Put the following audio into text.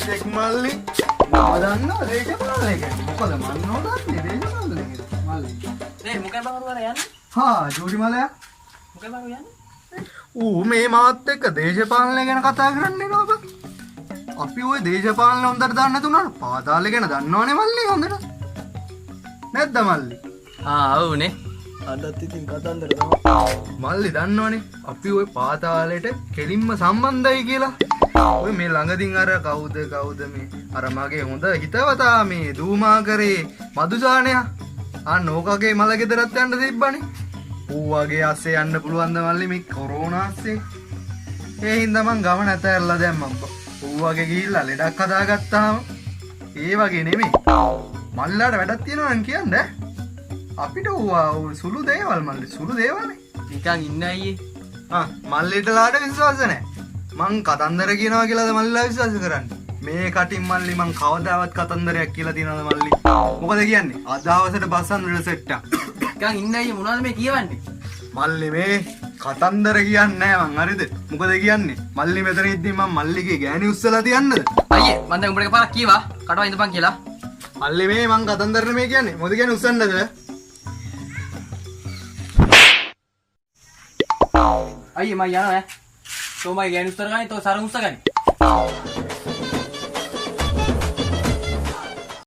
එක් මල්ලි නවදන්න දේශපාලනය කියන්නේ මොකද මන් නොදන්නේ දේශපාලනය කියන්නේ මල්ලි මොකද බං අර යන්නේ හා ජෝඩි මලයා මොකද බං යන්නේ ඌ මේ මාත් එක්ක දේශපාලනය ගැන කතා කරන්නේ නෝබ අපි ওই දේශපාලන හොඳට දන්නේ නැතුණා පාතාලේ ගැන දන්නවනේ මල්ලි හොඳට නැද්ද මල්ලි ඔව්නේ අදත් ඉතින් කතන්දර තමයි මල්ලි දන්නවනේ අපි ওই පාතාලෙට කෙලින්ම සම්බන්ධයි කියලා ඔය මේ ළඟදින් අර කවුද මේ අර මගේ හොඳ හිතවතා මේ දූමාකරේ මදුසානයා අන්න ඕකගේ මල ගෙදරත් යන්න තිබ්බනේ ඌ වගේ අස්සේ යන්න පුළුවන් ද මල්ලි මේ කොරෝනා අස්සේ ඒ හින්දා මං ගමන ඇතැරලා දැම්මම් ඌ වගේ ගිහිල්ලා ලෙඩක් හදාගත්තාම ඒ වගේ නෙමෙයි මල්ලාට වැඩක් තියෙනවා නම් කියන්න අපිට ඌ සුළු දේවල් මල්ලි සුළු දේවල්නේ නිකන් ඉන්න අයියේ මල්ලිටලාට විශ්වාස නැහැ මං කතන්දර කියනවා කියලාද මල්ලිලා විශ්වාස කරන්නේ මේ කටින් මල්ලි මං කවදාවත් කතන්දරයක් කියලා තියනවද මල්ලි මොකද කියන්නේ අද දවසට බස්සන්දර සෙට් එක නිකන් ඉන්න අයියේ මොනවද මේ කියවන්නේ මල්ලි මේ කතන්දර කියන්නේ නැහැ මං හරිද මොකද කියන්නේ මල්ලි මෙතන ඉද්දි මං මල්ලිගේ ගෑණි උස්සලා තියන්නද අයියේ මම දැන් උඹට එකපාරක් කීවා කටවා ඉඳපන් කියලා මල්ලි මේ මං කතන්දර නෙමෙයි කියන්නේ මොකද කියන්නේ උස්සන්නද අයියේ මම යනවා ඈ තෝ මගේ ගෑනි උත්තර ගන්නේ තෝ සරන් උස්ස ගන්නේ